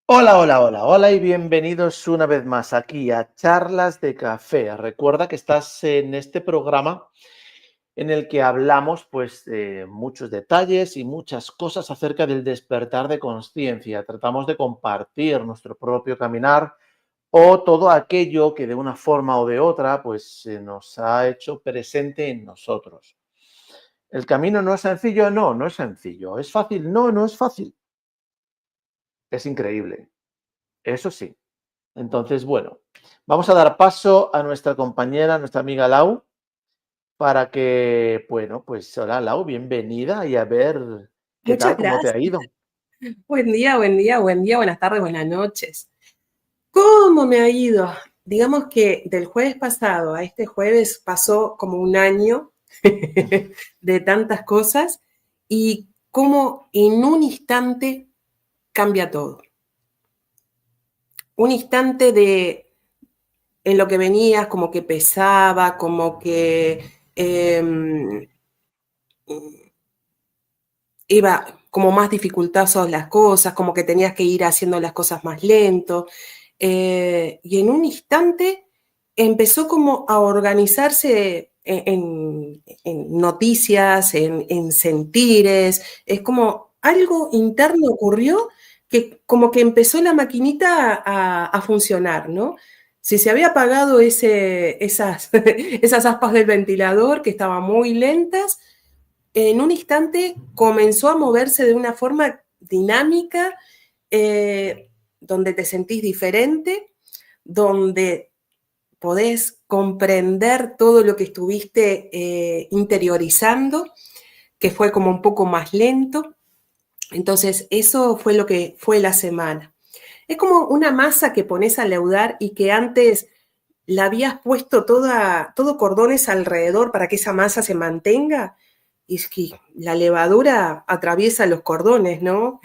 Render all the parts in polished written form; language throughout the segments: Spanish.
Hola, hola, hola, hola y bienvenidos una vez más aquí a Charlas de Café. Recuerda que estás en este programa en el que hablamos pues de muchos detalles y muchas cosas acerca del despertar de conciencia. Tratamos de compartir nuestro propio caminar o todo aquello que de una forma o de otra pues se nos ha hecho presente en nosotros. ¿El camino no es sencillo? No, no es sencillo. ¿Es fácil? No, no es fácil. Es increíble. Eso sí. Entonces, bueno, vamos a dar paso a nuestra compañera, nuestra amiga Lau, para que, bueno, pues hola Lau, bienvenida y a ver qué tal, Muchas cómo te gracias. ha ido. Buen día, buen día, buen día, buenas tardes, buenas noches. ¿Cómo me ha ido? Digamos que del jueves pasado a este jueves pasó como un año de tantas cosas y cómo en un instante cambia todo. Un instante de en lo que venías, como que pesaba, como que iba como más dificultosas las cosas, como que tenías que ir haciendo las cosas más lento. Y en un instante empezó como a organizarse en noticias, en sentires. Es como algo interno ocurrió que como que empezó la maquinita a funcionar, ¿no? Si se había apagado esas aspas del ventilador que estaban muy lentas, en un instante comenzó a moverse de una forma dinámica, donde te sentís diferente, donde podés comprender todo lo que estuviste interiorizando, que fue como un poco más lento. Entonces, eso fue lo que fue la semana. Es como una masa que pones a leudar y que antes la habías puesto todo cordones alrededor para que esa masa se mantenga. Y es que la levadura atraviesa los cordones, ¿no?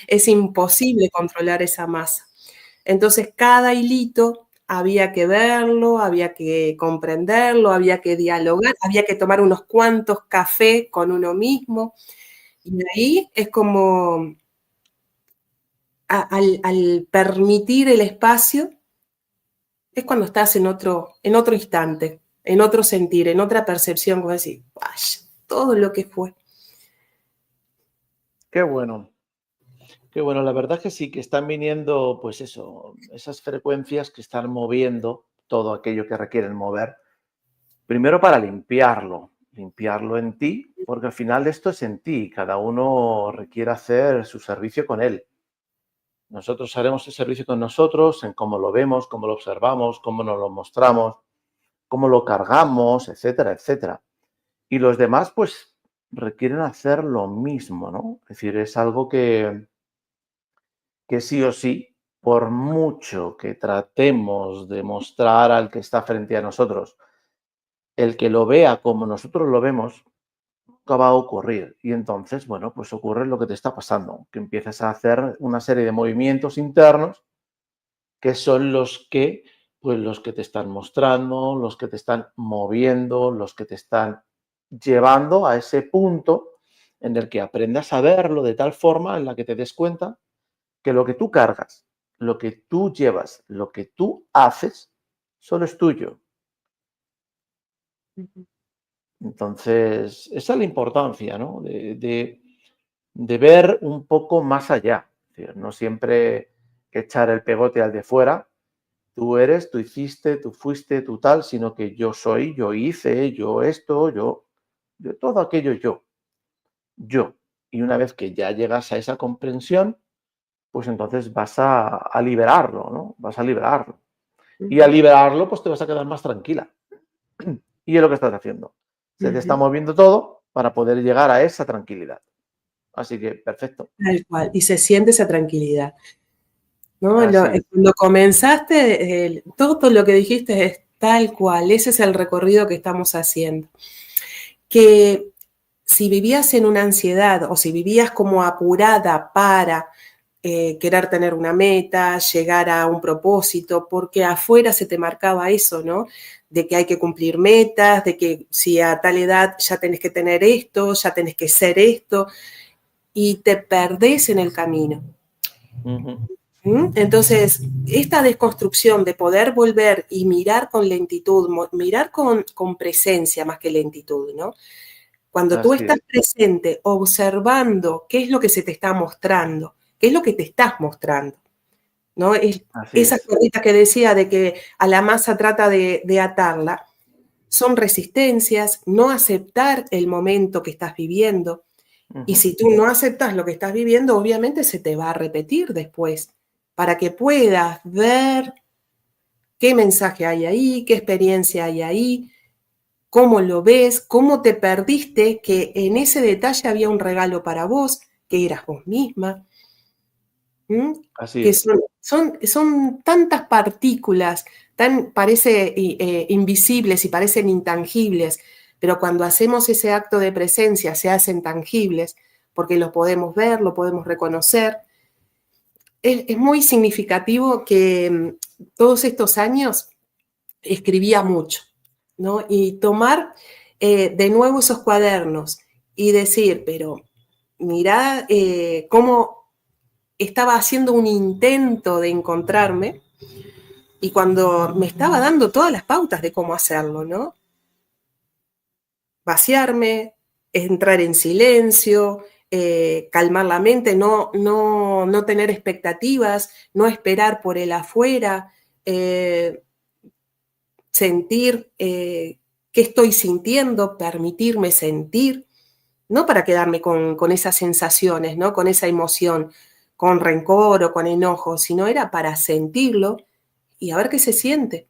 Es imposible controlar esa masa. Entonces, cada hilito había que verlo, había que comprenderlo, había que dialogar, había que tomar unos cuantos cafés con uno mismo. Y ahí es como al permitir el espacio, es cuando estás en otro instante, en otro sentir, en otra percepción, como decir, vaya, todo lo que fue. Qué bueno, qué bueno. La verdad que sí, que están viniendo, pues eso, esas frecuencias que están moviendo todo aquello que requieren mover. Primero para limpiarlo en ti, porque al final esto es en ti, cada uno requiere hacer su servicio con él. Nosotros haremos el servicio con nosotros en cómo lo vemos, cómo lo observamos, cómo nos lo mostramos, cómo lo cargamos, etcétera, etcétera. Y los demás, pues, requieren hacer lo mismo, ¿no? Es decir, es algo que sí o sí, por mucho que tratemos de mostrar al que está frente a nosotros, el que lo vea como nosotros lo vemos, nunca va a ocurrir. Y entonces, bueno, pues ocurre lo que te está pasando, que empiezas a hacer una serie de movimientos internos que son los que, pues los que te están mostrando, los que te están moviendo, los que te están llevando a ese punto en el que aprendas a verlo de tal forma en la que te des cuenta que lo que tú cargas, lo que tú llevas, lo que tú haces, solo es tuyo. Entonces, esa es la importancia, ¿no? De ver un poco más allá. Es decir, no siempre echar el pegote al de fuera. Tú eres, tú hiciste, tú fuiste, tú tal, sino que yo soy, yo hice, yo esto, yo todo aquello yo. Y una vez que ya llegas a esa comprensión, pues entonces vas a liberarlo, ¿no? Vas a liberarlo. Y al liberarlo, pues te vas a quedar más tranquila. Y es lo que estás haciendo. Se te está moviendo todo para poder llegar a esa tranquilidad. Así que, perfecto. Tal cual. Y se siente esa tranquilidad, ¿no? Así es. Cuando comenzaste, todo lo que dijiste es tal cual. Ese es el recorrido que estamos haciendo. Que si vivías en una ansiedad o si vivías como apurada para querer tener una meta, llegar a un propósito, porque afuera se te marcaba eso, ¿no? De que hay que cumplir metas, de que si a tal edad ya tenés que tener esto, ya tenés que ser esto, y te perdés en el camino. Ujú. Entonces, esta desconstrucción de poder volver y mirar con lentitud, mirar con presencia más que lentitud, ¿no? Cuando tú Así estás es, presente, observando qué es lo que se te está mostrando, qué es lo que te estás mostrando, ¿no? así Esa es. cosita que decía de que a la masa trata de atarla, son resistencias, no aceptar el momento que estás viviendo. Y Ujú. si tú no aceptas lo que estás viviendo, obviamente se te va a repetir después, para que puedas ver qué mensaje hay ahí, qué experiencia hay ahí, cómo lo ves, cómo te perdiste, que en ese detalle había un regalo para vos, que eras vos misma. ¿Mm? Así Que es. son tantas partículas, parece invisibles y parecen intangibles, pero cuando hacemos ese acto de presencia se hacen tangibles, porque lo podemos ver, lo podemos reconocer. Es muy significativo que todos estos años escribía mucho, ¿no? Y tomar de nuevo esos cuadernos y decir, pero mirá cómo estaba haciendo un intento de encontrarme y cuando me estaba dando todas las pautas de cómo hacerlo, ¿no? Vaciarme, entrar en silencio, calmar la mente, no tener expectativas, no esperar por el afuera, sentir qué estoy sintiendo, permitirme sentir, no para quedarme con esas sensaciones, ¿no? Con esa emoción, con rencor o con enojo, sino era para sentirlo y a ver qué se siente.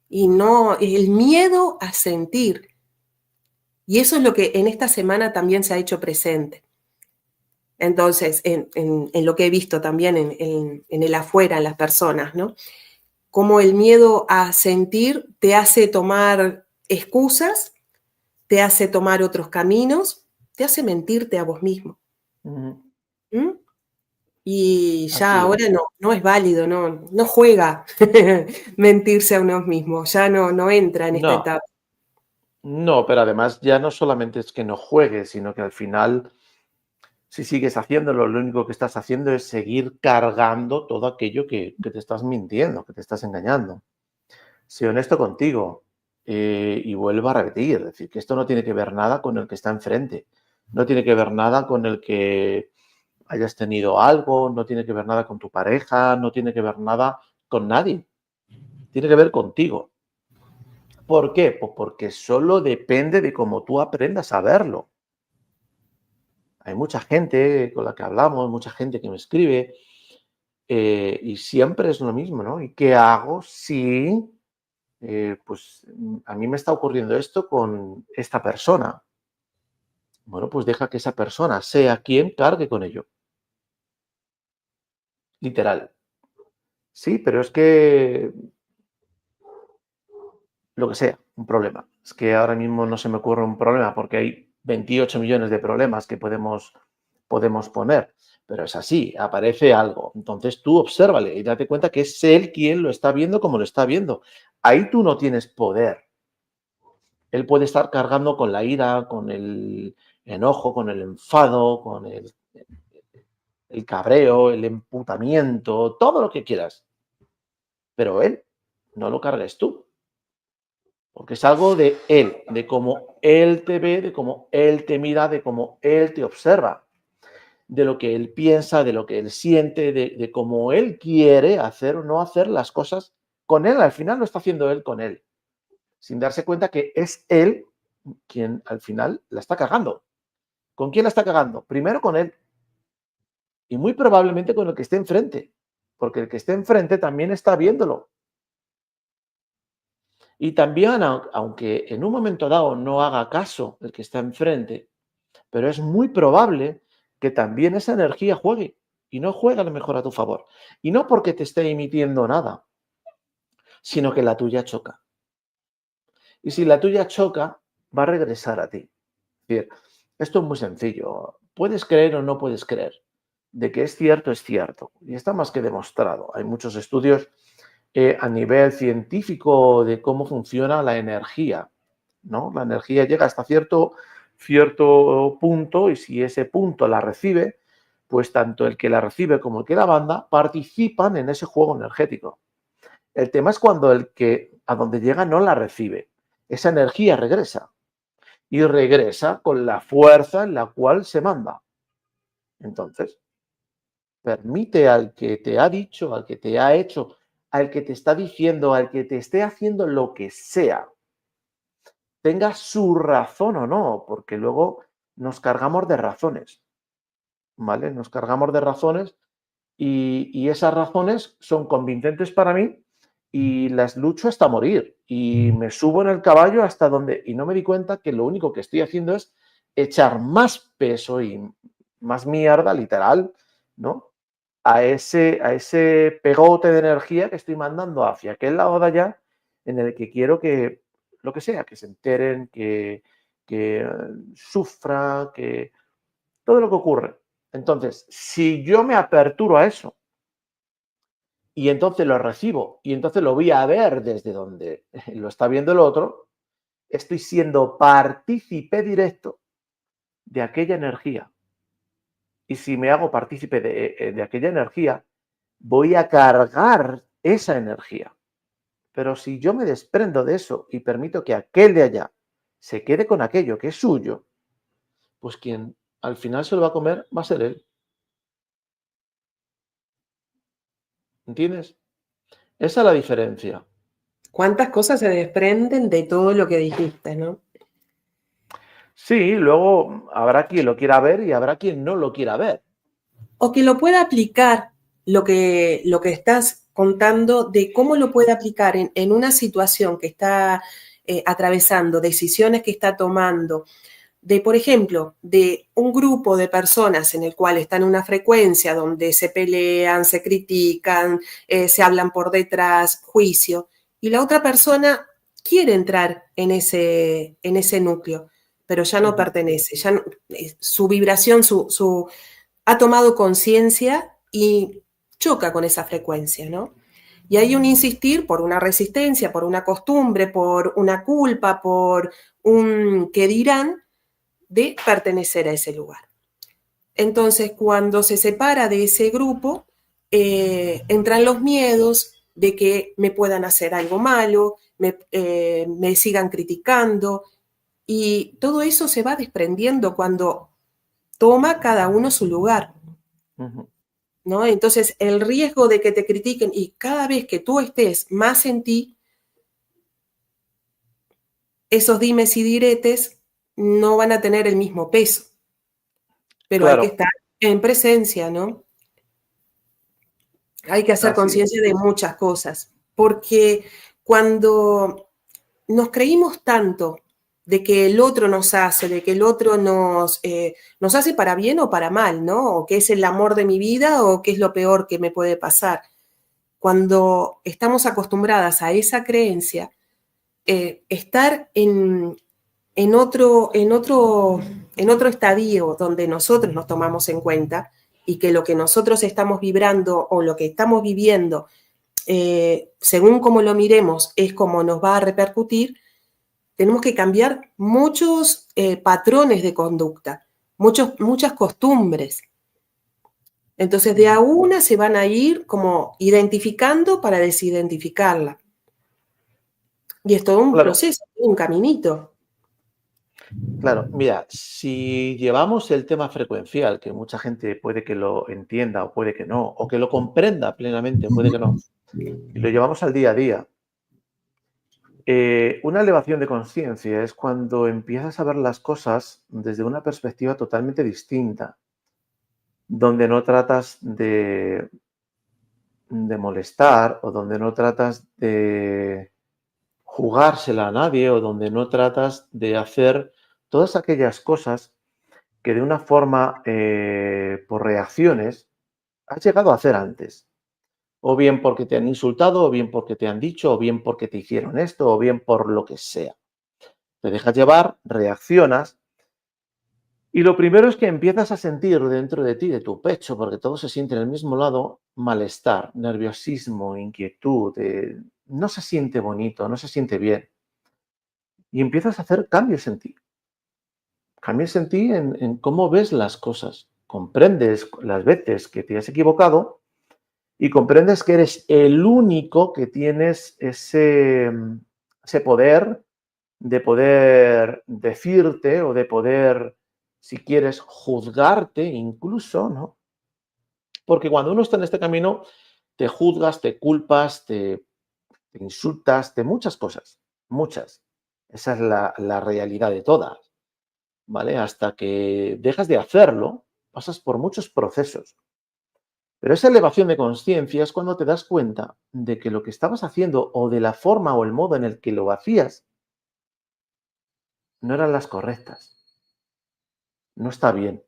Y no, el miedo a sentir. Y eso es lo que en esta semana también se ha hecho presente. Entonces, en lo que he visto también en el afuera, en las personas, ¿no? Cómo el miedo a sentir te hace tomar excusas, te hace tomar otros caminos, te hace mentirte a vos mismo. Ujú. ¿Mm? Y ya Así ahora es. no es válido, no juega mentirse a uno mismo, ya no entra en esta No, etapa. no, pero además ya no solamente es que no juegues, sino que al final, si sigues haciéndolo, lo único que estás haciendo es seguir cargando todo aquello que te estás mintiendo, que te estás engañando. Sé honesto contigo y vuelvo a repetir, es decir, que esto no tiene que ver nada con el que está enfrente, no tiene que ver nada con el que hayas tenido algo, no tiene que ver nada con tu pareja, no tiene que ver nada con nadie, tiene que ver contigo. ¿Por qué? Pues porque solo depende de cómo tú aprendas a verlo. Hay mucha gente con la que hablamos, mucha gente que me escribe y siempre es lo mismo, ¿no? ¿Y qué hago si, pues, a mí me está ocurriendo esto con esta persona? Bueno, pues deja que esa persona sea quien cargue con ello, literal. Sí, pero es que lo que sea, un problema. Es que ahora mismo no se me ocurre un problema porque hay 28 millones de problemas que podemos poner, pero es así, aparece algo. Entonces tú obsérvale y date cuenta que es él quien lo está viendo como lo está viendo. Ahí tú no tienes poder. Él puede estar cargando con la ira, con el enojo, con el enfado, con el cabreo, el emputamiento, todo lo que quieras. Pero él no lo cargues tú. Porque es algo de él, de cómo él te ve, de cómo él te mira, de cómo él te observa, de lo que él piensa, de lo que él siente, de cómo él quiere hacer o no hacer las cosas con él. Al final lo está haciendo él con él, sin darse cuenta que es él quien al final la está cagando. ¿Con quién la está cagando? Primero con él y muy probablemente con el que esté enfrente, porque el que esté enfrente también está viéndolo. Y también, aunque en un momento dado no haga caso el que está enfrente, pero es muy probable que también esa energía juegue y no juega a lo mejor a tu favor. Y no porque te esté emitiendo nada, sino que la tuya choca. Y si la tuya choca, va a regresar a ti. Es decir, esto es muy sencillo. Puedes creer o no puedes creer. De que es cierto. Y está más que demostrado. Hay muchos estudios a nivel científico de cómo funciona la energía, ¿no? La energía llega hasta cierto punto y si ese punto la recibe, pues tanto el que la recibe como el que la manda participan en ese juego energético. El tema es cuando el que a donde llega no la recibe. Esa energía regresa y regresa con la fuerza en la cual se manda. Entonces, permite al que te ha dicho, al que te ha hecho, al que te está diciendo, al que te esté haciendo lo que sea, tenga su razón o no, porque luego nos cargamos de razones, ¿vale? Nos cargamos de razones y esas razones son convincentes para mí y las lucho hasta morir y me subo en el caballo hasta donde y no me di cuenta que lo único que estoy haciendo es echar más peso y más mierda, literal, ¿no? A ese pegote de energía que estoy mandando hacia aquel lado de allá en el que quiero que, lo que sea, que se enteren, que sufra, que todo lo que ocurre. Entonces, si yo me aperturo a eso y entonces lo recibo y entonces lo voy a ver desde donde lo está viendo el otro, estoy siendo partícipe directo de aquella energía. Y si me hago partícipe de aquella energía, voy a cargar esa energía. Pero si yo me desprendo de eso y permito que aquel de allá se quede con aquello que es suyo, pues quien al final se lo va a comer va a ser él. ¿Entiendes? Esa es la diferencia. ¿Cuántas cosas se desprenden de todo lo que dijiste, no? Sí, luego habrá quien lo quiera ver y habrá quien no lo quiera ver. O que lo pueda aplicar, lo que estás contando, de cómo lo puede aplicar en una situación que está atravesando, decisiones que está tomando, de, por ejemplo, de un grupo de personas en el cual están en una frecuencia donde se pelean, se critican, se hablan por detrás, juicio, y la otra persona quiere entrar en ese núcleo, pero ya no pertenece, ya no, su vibración, ha tomado conciencia y choca con esa frecuencia, ¿no? Y hay un insistir por una resistencia, por una costumbre, por una culpa, por un qué dirán, de pertenecer a ese lugar. Entonces, cuando se separa de ese grupo, entran los miedos de que me puedan hacer algo malo, me sigan criticando, y todo eso se va desprendiendo cuando toma cada uno su lugar, ¿no? Entonces, el riesgo de que te critiquen y cada vez que tú estés más en ti, esos dimes y diretes no van a tener el mismo peso. Pero hay que Claro, estar en presencia, ¿no? Hay que hacer así es. conciencia de muchas cosas, porque cuando nos creímos tanto de que el otro nos hace, de que el otro nos hace para bien o para mal, ¿no? O que es el amor de mi vida o que es lo peor que me puede pasar. Cuando estamos acostumbradas a esa creencia, estar en otro estadio donde nosotros nos tomamos en cuenta y que lo que nosotros estamos vibrando o lo que estamos viviendo, según como lo miremos, es como nos va a repercutir, tenemos que cambiar muchos patrones de conducta, muchas costumbres. Entonces, de a una se van a ir como identificando para desidentificarla. Y es todo un Claro, proceso, un caminito. claro. Mira, si llevamos el tema frecuencial, que mucha gente puede que lo entienda o puede que no, o que lo comprenda plenamente, puede que no, y lo llevamos al día a día, una elevación de conciencia es cuando empiezas a ver las cosas desde una perspectiva totalmente distinta, donde no tratas de molestar o donde no tratas de jugársela a nadie o donde no tratas de hacer todas aquellas cosas que de una forma, por reacciones, has llegado a hacer antes. O bien porque te han insultado, o bien porque te han dicho, o bien porque te hicieron esto, o bien por lo que sea. Te dejas llevar, reaccionas, y lo primero es que empiezas a sentir dentro de ti, de tu pecho, porque todo se siente en el mismo lado, malestar, nerviosismo, inquietud, no se siente bonito, no se siente bien. Y empiezas a hacer cambios en ti en cómo ves las cosas, comprendes las veces que te has equivocado y comprendes que eres el único que tienes ese poder de poder decirte o de poder, si quieres, juzgarte incluso, ¿no? Porque cuando uno está en este camino, te juzgas, te culpas, te insultas, de muchas cosas, muchas. Esa es la realidad de todas, ¿vale? Hasta que dejas de hacerlo, pasas por muchos procesos. Pero esa elevación de conciencia es cuando te das cuenta de que lo que estabas haciendo o de la forma o el modo en el que lo hacías no eran las correctas. No está bien.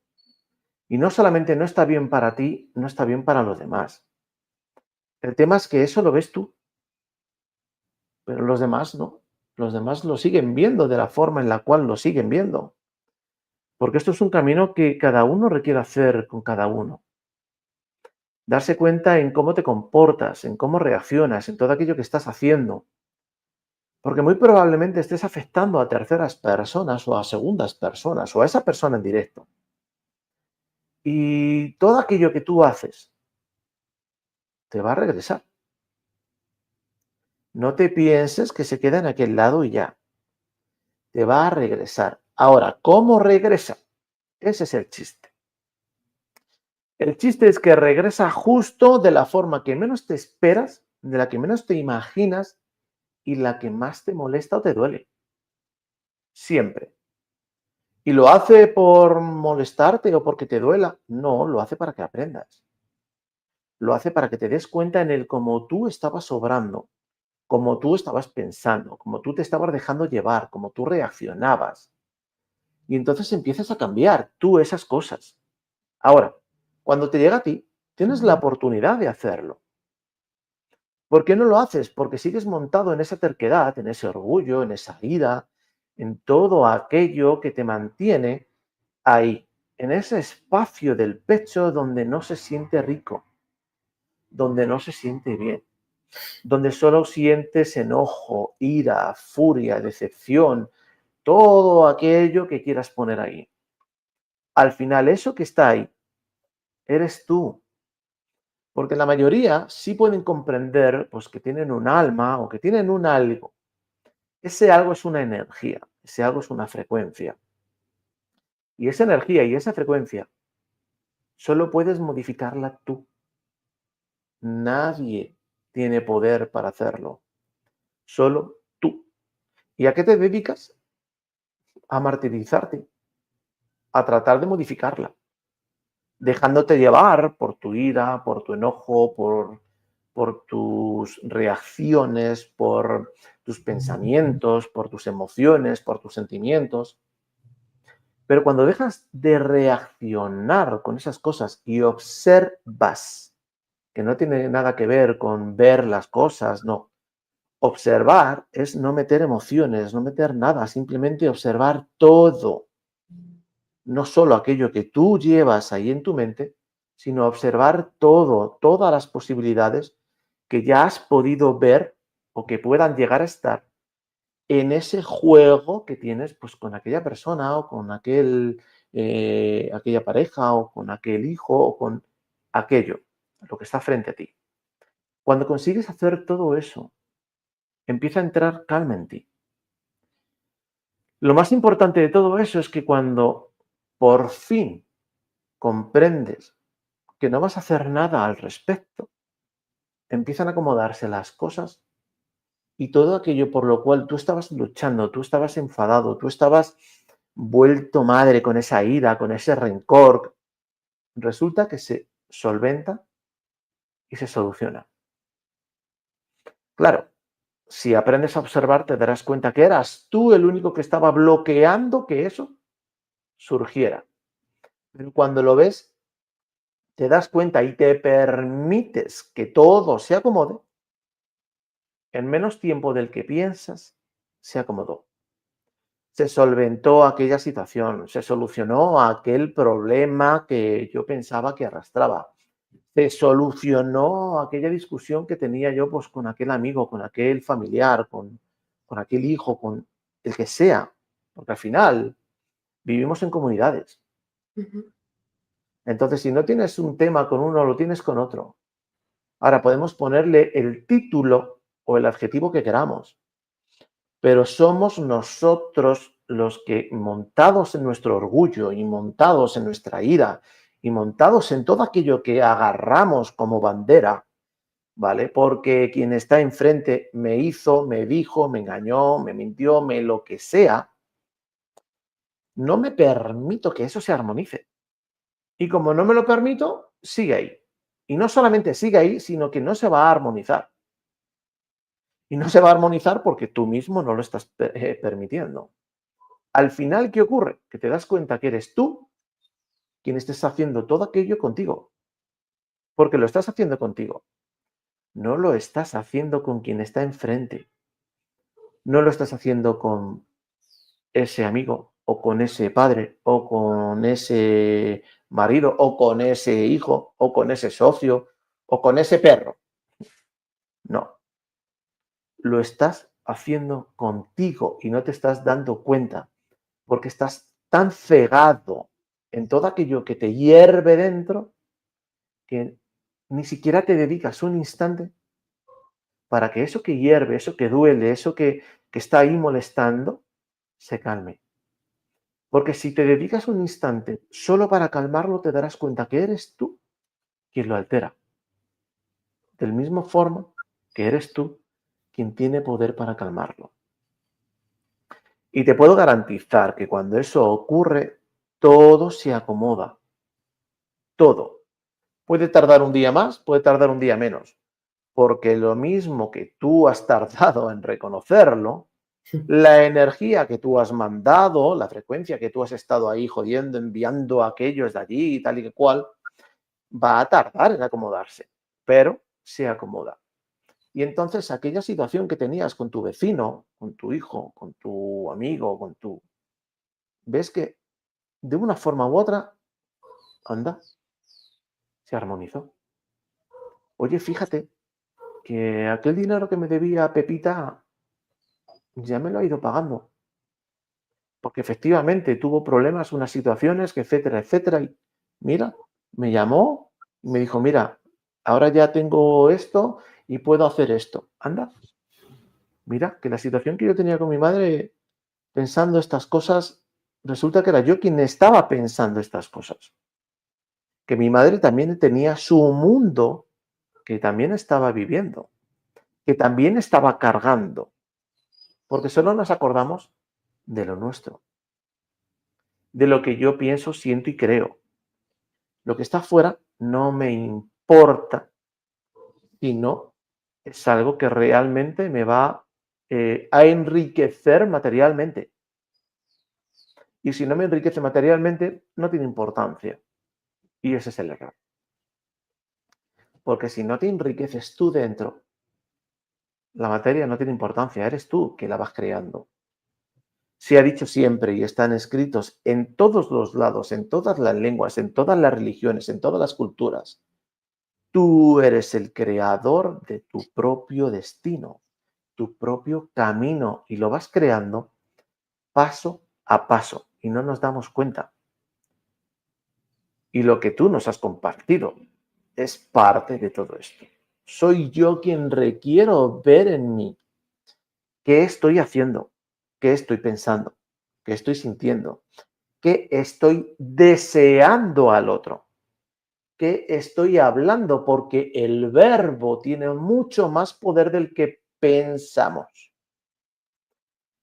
Y no solamente no está bien para ti, no está bien para los demás. El tema es que eso lo ves tú, pero los demás no. Los demás lo siguen viendo de la forma en la cual lo siguen viendo. Porque esto es un camino que cada uno requiere hacer con cada uno. Darse cuenta en cómo te comportas, en cómo reaccionas, en todo aquello que estás haciendo. Porque muy probablemente estés afectando a terceras personas o a segundas personas o a esa persona en directo. Y todo aquello que tú haces te va a regresar. No te pienses que se queda en aquel lado y ya. Te va a regresar. Ahora, ¿cómo regresa? Ese es el chiste. El chiste es que regresa justo de la forma que menos te esperas, de la que menos te imaginas y la que más te molesta o te duele. Siempre. ¿Y lo hace por molestarte o porque te duela? No, lo hace para que aprendas. Lo hace para que te des cuenta en el cómo tú estabas obrando, cómo tú estabas pensando, cómo tú te estabas dejando llevar, cómo tú reaccionabas. Y entonces empiezas a cambiar tú esas cosas. Ahora, cuando te llega a ti, tienes la oportunidad de hacerlo. ¿Por qué no lo haces? Porque sigues montado en esa terquedad, en ese orgullo, en esa ira, en todo aquello que te mantiene ahí, en ese espacio del pecho donde no se siente rico, donde no se siente bien, donde solo sientes enojo, ira, furia, decepción, todo aquello que quieras poner ahí. Al final, eso que está ahí, eres tú. Porque la mayoría sí pueden comprender pues, que tienen un alma o que tienen un algo. Ese algo es una energía, ese algo es una frecuencia. Y esa energía y esa frecuencia solo puedes modificarla tú. Nadie tiene poder para hacerlo, solo tú. ¿Y a qué te dedicas? A martirizarte, a tratar de modificarla, dejándote llevar por tu ira, por tu enojo, por tus reacciones, por tus pensamientos, por tus emociones, por tus sentimientos. Pero cuando dejas de reaccionar con esas cosas y observas, que no tiene nada que ver con ver las cosas, no. Observar es no meter emociones, no meter nada, simplemente observar todo. No solo aquello que tú llevas ahí en tu mente, sino observar todo, todas las posibilidades que ya has podido ver o que puedan llegar a estar en ese juego que tienes pues con aquella persona o con aquella pareja o con aquel hijo o con aquello, lo que está frente a ti. Cuando consigues hacer todo eso, empieza a entrar calma en ti. Lo más importante de todo eso es que cuando por fin comprendes que no vas a hacer nada al respecto, empiezan a acomodarse las cosas y todo aquello por lo cual tú estabas luchando, tú estabas enfadado, tú estabas vuelto madre con esa ira, con ese rencor, resulta que se solventa y se soluciona. Claro, si aprendes a observar te darás cuenta que eras tú el único que estaba bloqueando que eso surgiera. Pero cuando lo ves, te das cuenta y te permites que todo se acomode, en menos tiempo del que piensas, se acomodó. Se solventó aquella situación, se solucionó aquel problema que yo pensaba que arrastraba. Se solucionó aquella discusión que tenía yo pues, con aquel amigo, con aquel familiar, con aquel hijo, con el que sea. Porque al final vivimos en comunidades. Ujú. Entonces, si no tienes un tema con uno, lo tienes con otro. Ahora, podemos ponerle el título o el adjetivo que queramos, pero somos nosotros los que, montados en nuestro orgullo y montados en nuestra ira y montados en todo aquello que agarramos como bandera, ¿vale? Porque quien está enfrente me hizo, me dijo, me engañó, me mintió, me lo que sea, no me permito que eso se armonice. Y como no me lo permito, sigue ahí. Y no solamente sigue ahí, sino que no se va a armonizar. Y no se va a armonizar porque tú mismo no lo estás permitiendo. Al final, ¿qué ocurre? Que te das cuenta que eres tú quien estés haciendo todo aquello contigo. Porque lo estás haciendo contigo. No lo estás haciendo con quien está enfrente. No lo estás haciendo con ese amigo o con ese padre o con ese marido o con ese hijo o con ese socio o con ese perro. No, lo estás haciendo contigo y no te estás dando cuenta porque estás tan cegado en todo aquello que te hierve dentro que ni siquiera te dedicas un instante para que eso que hierve, eso que duele, eso que está ahí molestando, se calme. Porque si te dedicas un instante solo para calmarlo, te darás cuenta que eres tú quien lo altera. Del mismo forma que eres tú quien tiene poder para calmarlo. Y te puedo garantizar que cuando eso ocurre, todo se acomoda. Todo. Puede tardar un día más, puede tardar un día menos. Porque lo mismo que tú has tardado en reconocerlo, la energía que tú has mandado, la frecuencia que tú has estado ahí jodiendo, enviando a aquellos de allí y tal y que cual, va a tardar en acomodarse, pero se acomoda. Y entonces aquella situación que tenías con tu vecino, con tu hijo, con tu amigo, ves que de una forma u otra, anda, se armonizó. Oye, fíjate que aquel dinero que me debía Pepita ya me lo ha ido pagando. Porque efectivamente tuvo problemas, unas situaciones, que etcétera, etcétera. Y mira, me llamó y me dijo, mira, ahora ya tengo esto y puedo hacer esto. Anda, mira, que la situación que yo tenía con mi madre pensando estas cosas, resulta que era yo quien estaba pensando estas cosas. Que mi madre también tenía su mundo que también estaba viviendo, que también estaba cargando, porque solo nos acordamos de lo nuestro, de lo que yo pienso, siento y creo. Lo que está afuera no me importa, sino es algo que realmente me va a enriquecer materialmente. Y si no me enriquece materialmente, no tiene importancia. Y ese es el error. Porque si no te enriqueces tú dentro, la materia no tiene importancia, eres tú que la vas creando. Se ha dicho siempre y están escritos en todos los lados, en todas las lenguas, en todas las religiones, en todas las culturas. Tú eres el creador de tu propio destino, tu propio camino y lo vas creando paso a paso y no nos damos cuenta. Y lo que tú nos has compartido es parte de todo esto. Soy yo quien requiero ver en mí qué estoy haciendo, qué estoy pensando, qué estoy sintiendo, qué estoy deseando al otro, qué estoy hablando, porque el verbo tiene mucho más poder del que pensamos.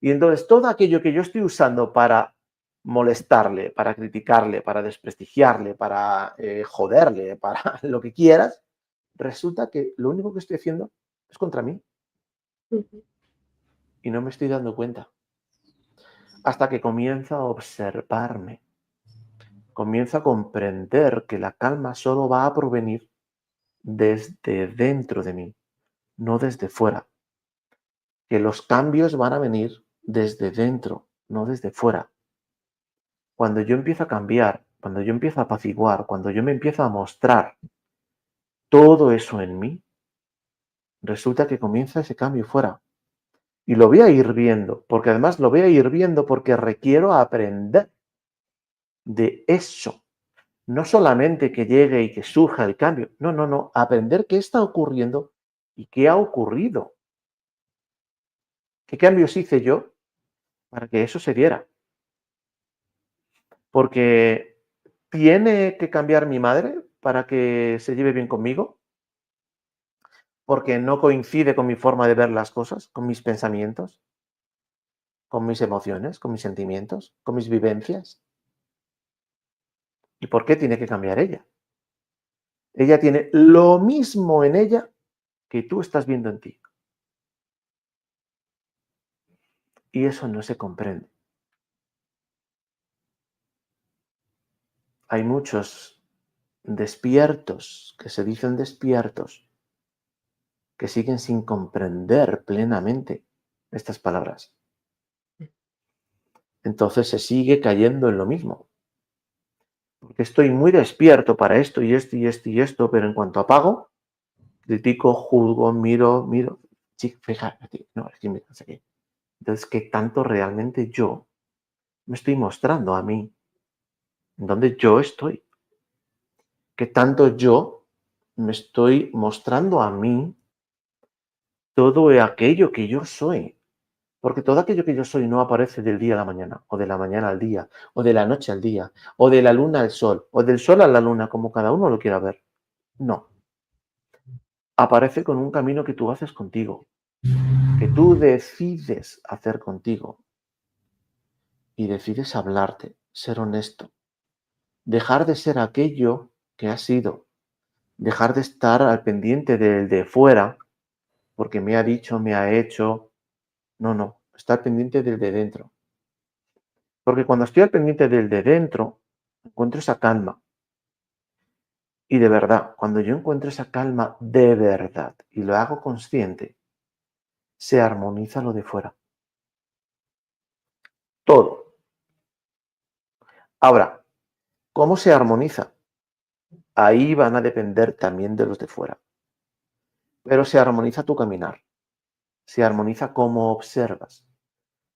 Y entonces todo aquello que yo estoy usando para molestarle, para criticarle, para desprestigiarle, para joderle, para lo que quieras, resulta que lo único que estoy haciendo es contra mí y no me estoy dando cuenta. Hasta que comienzo a observarme, comienzo a comprender que la calma solo va a provenir desde dentro de mí, no desde fuera. Que los cambios van a venir desde dentro, no desde fuera. Cuando yo empiezo a cambiar, cuando yo empiezo a apaciguar, cuando yo me empiezo a mostrar todo eso en mí, resulta que comienza ese cambio fuera. Y lo voy a ir viendo, porque además lo voy a ir viendo porque requiero aprender de eso. No solamente que llegue y que surja el cambio. No, no, no. Aprender qué está ocurriendo y qué ha ocurrido. ¿Qué cambios hice yo para que eso se diera? Porque ¿tiene que cambiar mi madre para que se lleve bien conmigo? Porque no coincide con mi forma de ver las cosas, con mis pensamientos, con mis emociones, con mis sentimientos, con mis vivencias. ¿Y por qué tiene que cambiar ella? Ella tiene lo mismo en ella que tú estás viendo en ti. Y eso no se comprende. Hay muchos despiertos, que se dicen despiertos, que siguen sin comprender plenamente estas palabras. Entonces se sigue cayendo en lo mismo. Porque estoy muy despierto para esto y esto y esto y esto, pero en cuanto apago, critico, juzgo, miro. Sí, fíjate, no, es que me no sé qué. Entonces, ¿qué tanto realmente yo me estoy mostrando a mí? ¿En dónde yo estoy? ¿Qué tanto yo me estoy mostrando a mí todo aquello que yo soy? Porque todo aquello que yo soy no aparece del día a la mañana, o de la mañana al día, o de la noche al día, o de la luna al sol, o del sol a la luna, como cada uno lo quiera ver. No. Aparece con un camino que tú haces contigo, que tú decides hacer contigo y decides hablarte, ser honesto, dejar de ser aquello que has sido, dejar de estar al pendiente del de fuera, porque me ha dicho, me ha hecho. No, no, estar pendiente del de dentro. Porque cuando estoy al pendiente del de dentro, encuentro esa calma. Y de verdad, cuando yo encuentro esa calma de verdad y lo hago consciente, se armoniza lo de fuera. Todo. Ahora, ¿cómo se armoniza? Ahí van a depender también de los de fuera. Pero se armoniza tu caminar, se armoniza cómo observas,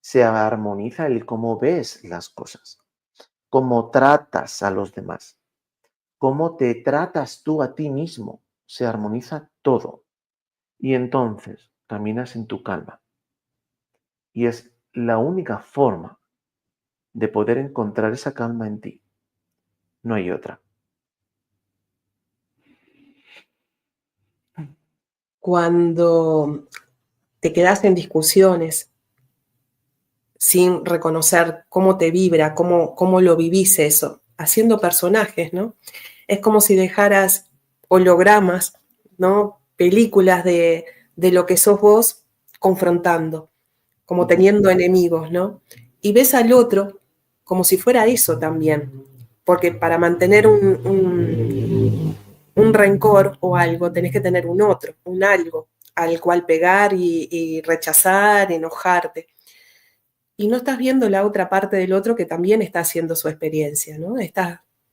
se armoniza el cómo ves las cosas, cómo tratas a los demás, cómo te tratas tú a ti mismo, se armoniza todo. Y entonces caminas en tu calma. Y es la única forma de poder encontrar esa calma en ti. No hay otra. Cuando te quedas en discusiones sin reconocer cómo te vibra, cómo lo vivís eso, haciendo personajes, ¿no? Es como si dejaras hologramas, ¿no? Películas de lo que sos vos confrontando, como teniendo enemigos, ¿no? Y ves al otro como si fuera eso también, porque para mantener un rencor o algo tenés que tener un otro, un algo al cual pegar y rechazar, enojarte. Y no estás viendo la otra parte del otro que también está haciendo su experiencia, ¿no?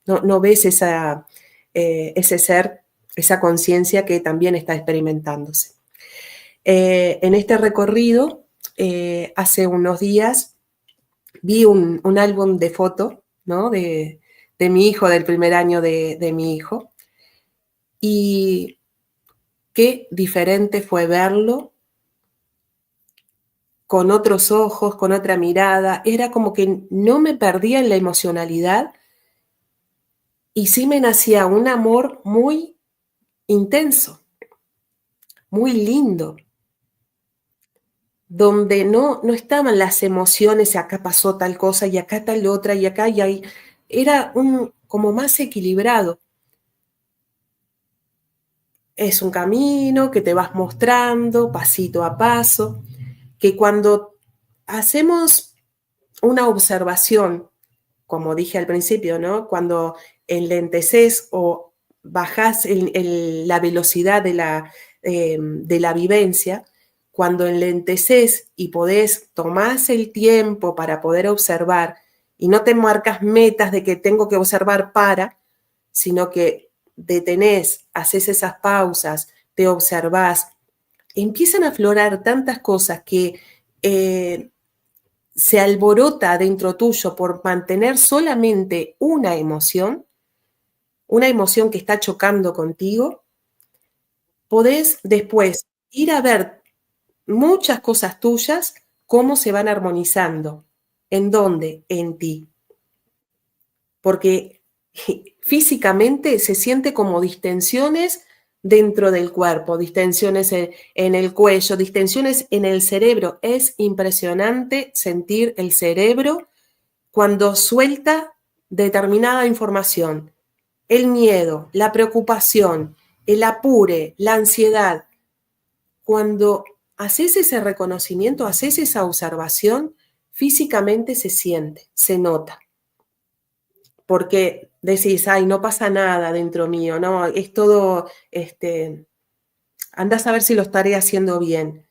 No ves ese ser, esa conciencia que también está experimentándose. En este recorrido, hace unos días, vi un álbum de fotos, ¿no? De mi hijo, del primer año de mi hijo, y qué diferente fue verlo con otros ojos, con otra mirada. Era como que no me perdía en la emocionalidad y sí me nacía un amor muy intenso, muy lindo, donde no estaban las emociones, acá pasó tal cosa y acá tal otra y acá y ahí. Era como más equilibrado. Es un camino que te vas mostrando pasito a paso, que cuando hacemos una observación, como dije al principio, ¿no? Cuando enlenteces o bajás la velocidad de la vivencia, cuando enlenteces y tomás el tiempo para poder observar y no te marcas metas de que tengo que observar sino que detenés, haces esas pausas, te observás, empiezan a aflorar tantas cosas que se alborota dentro tuyo por mantener solamente una emoción, una emoción que está chocando contigo, podés después ir a ver muchas cosas tuyas, cómo se van armonizando. ¿En dónde? En ti. Porque físicamente se siente como distensiones dentro del cuerpo, distensiones en el cuello, distensiones en el cerebro. Es impresionante sentir el cerebro cuando suelta determinada información. El miedo, la preocupación, el apure, la ansiedad. Cuando haces ese reconocimiento, haces esa observación, físicamente se siente, se nota. Porque decís, ay, no pasa nada dentro mío, no, es todo, andás a ver si lo estaré haciendo bien.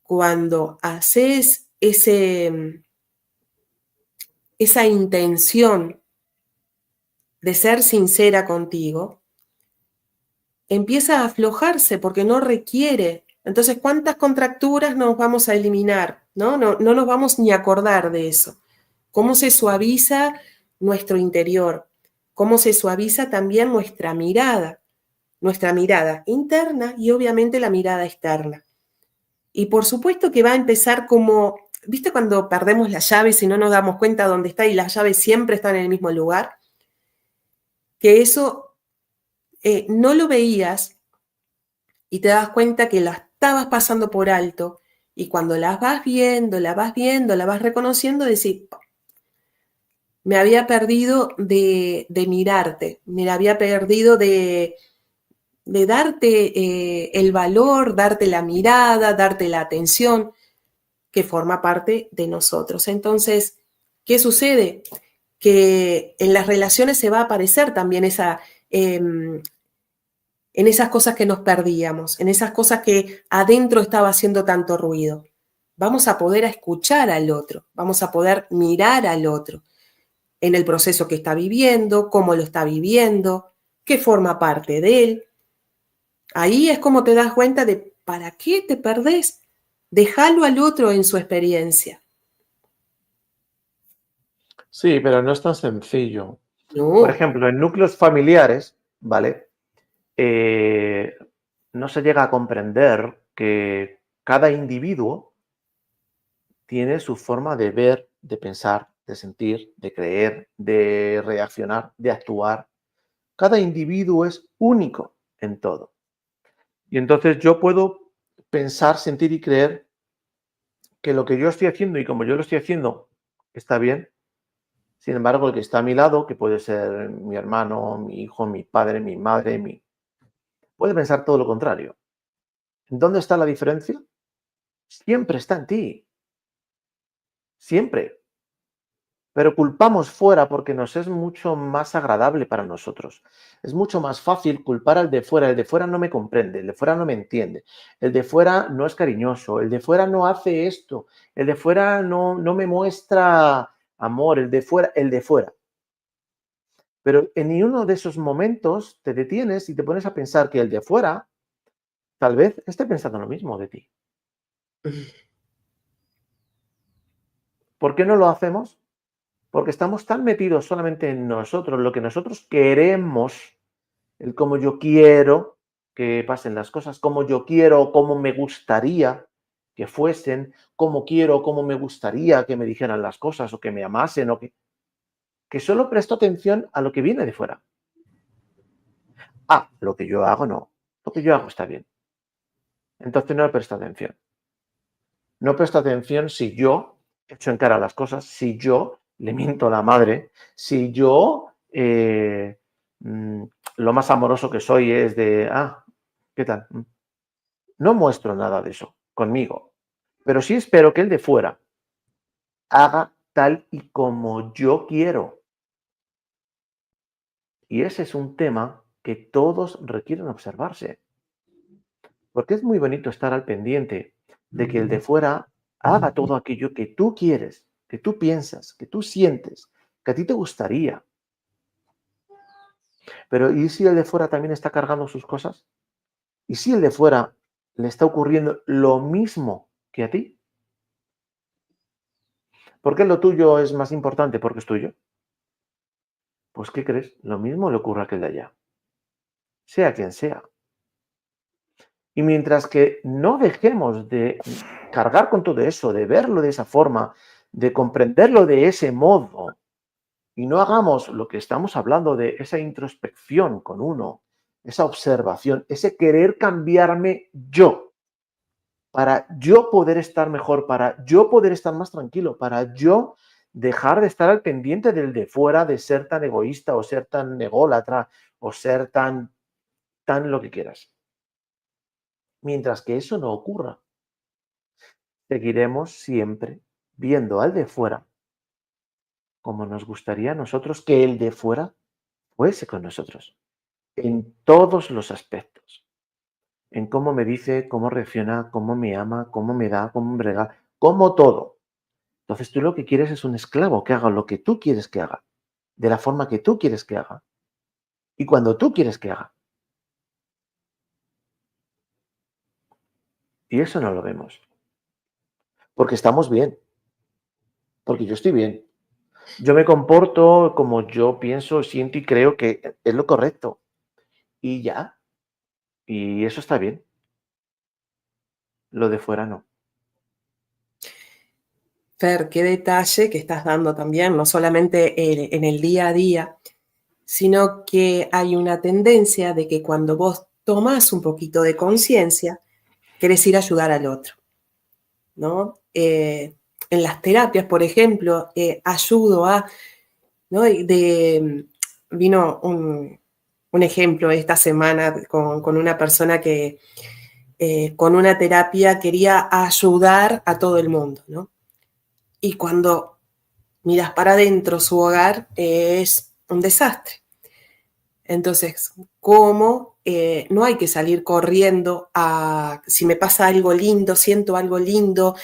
Cuando haces esa intención de ser sincera contigo, empieza a aflojarse porque no requiere. Entonces, ¿cuántas contracturas nos vamos a eliminar? No nos vamos ni a acordar de eso. ¿Cómo se suaviza nuestro interior? ¿Cómo se suaviza también nuestra mirada? Nuestra mirada interna y obviamente la mirada externa. Y por supuesto que va a empezar como, ¿viste cuando perdemos las llaves y no nos damos cuenta dónde está y las llaves siempre están en el mismo lugar? Que eso no lo veías y te das cuenta que la estabas pasando por alto y cuando las vas viendo, la vas reconociendo, decís, me había perdido de mirarte, me había perdido de darte el valor, darte la mirada, darte la atención que forma parte de nosotros. Entonces, ¿qué sucede? Que en las relaciones se va a aparecer también en esas cosas que nos perdíamos, en esas cosas que adentro estaba haciendo tanto ruido. Vamos a poder escuchar al otro, vamos a poder mirar al otro en el proceso que está viviendo, cómo lo está viviendo, qué forma parte de él. Ahí es como te das cuenta de ¿para qué te perdés? Déjalo al otro en su experiencia. Sí, pero no es tan sencillo. Por No. ejemplo, en núcleos familiares, ¿vale? No se llega a comprender que cada individuo tiene su forma de ver, de pensar, de sentir, de creer, de reaccionar, de actuar. Cada individuo es único en todo. Y entonces yo puedo pensar, sentir y creer que lo que yo estoy haciendo y como yo lo estoy haciendo está bien. Sin embargo, el que está a mi lado, que puede ser mi hermano, mi hijo, mi padre, mi madre, puede pensar todo lo contrario. ¿Dónde está la diferencia? Siempre está en ti. Siempre. Pero culpamos fuera porque nos es mucho más agradable para nosotros. Es mucho más fácil culpar al de fuera. El de fuera no me comprende, el de fuera no me entiende, el de fuera no es cariñoso, el de fuera no hace esto, el de fuera no me muestra amor, el de fuera, el de fuera. Pero en ni uno de esos momentos te detienes y te pones a pensar que el de fuera tal vez esté pensando lo mismo de ti. ¿Por qué no lo hacemos? Porque estamos tan metidos solamente en nosotros, lo que nosotros queremos, el cómo yo quiero que pasen las cosas, cómo yo quiero, cómo me gustaría que fuesen, cómo quiero, cómo me gustaría que me dijeran las cosas o que me amasen o que solo presto atención a lo que viene de fuera. Ah, lo que yo hago no, lo que yo hago está bien. Entonces no le presto atención. No presto atención si yo echo en cara las cosas, si yo le miento a la madre, si yo lo más amoroso que soy es de, ¿qué tal? No muestro nada de eso conmigo, pero sí espero que el de fuera haga tal y como yo quiero. Y ese es un tema que todos requieren observarse, porque es muy bonito estar al pendiente de que el de fuera haga todo aquello que tú quieres, que tú piensas, que tú sientes, que a ti te gustaría. Pero ¿y si el de fuera también está cargando sus cosas? ¿Y si el de fuera le está ocurriendo lo mismo que a ti? ¿Por qué lo tuyo es más importante? Porque es tuyo. Pues, ¿qué crees? Lo mismo le ocurre a aquel de allá, sea quien sea. Y mientras que no dejemos de cargar con todo eso, de verlo de esa forma, de comprenderlo de ese modo, y no hagamos lo que estamos hablando de esa introspección con uno, esa observación, ese querer cambiarme yo, para yo poder estar mejor, para yo poder estar más tranquilo, para yo dejar de estar al pendiente del de fuera, de ser tan egoísta o ser tan ególatra o ser tan lo que quieras. Mientras que eso no ocurra, seguiremos siempre viendo al de fuera como nos gustaría a nosotros que el de fuera fuese con nosotros, en todos los aspectos, en cómo me dice, cómo reacciona, cómo me ama, cómo me da, cómo me brega, como todo. Entonces tú lo que quieres es un esclavo que haga lo que tú quieres que haga, de la forma que tú quieres que haga y cuando tú quieres que haga. Y eso no lo vemos, porque estamos bien, porque yo estoy bien. Yo me comporto como yo pienso, siento y creo que es lo correcto. Y ya, y eso está bien. Lo de fuera no. Fer, qué detalle que estás dando también, no solamente en el día a día, sino que hay una tendencia de que cuando vos tomás un poquito de conciencia, querés ir a ayudar al otro, ¿no? En las terapias, por ejemplo, ayudo a, ¿no? Vino un ejemplo esta semana con una persona que con una terapia quería ayudar a todo el mundo, ¿no? Y cuando miras para adentro su hogar es un desastre. Entonces, ¿cómo? No hay que salir corriendo a, si me pasa algo lindo, siento algo lindo,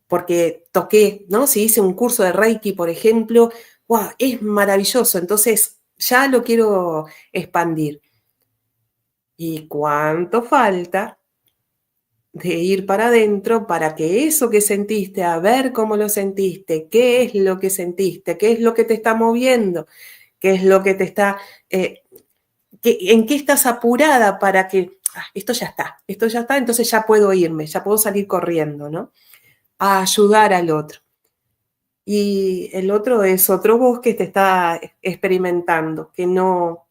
porque toqué, ¿no? Si hice un curso de Reiki, por ejemplo, wow, es maravilloso, entonces ya lo quiero expandir. ¿Y cuánto falta de ir para adentro para que eso que sentiste, a ver cómo lo sentiste, qué es lo que sentiste, qué es lo que te está moviendo, qué es lo que te está, en qué estás apurada para que esto ya está, entonces ya puedo irme, ya puedo salir corriendo, ¿no? A ayudar al otro. Y el otro es otro vos que te está experimentando, que no,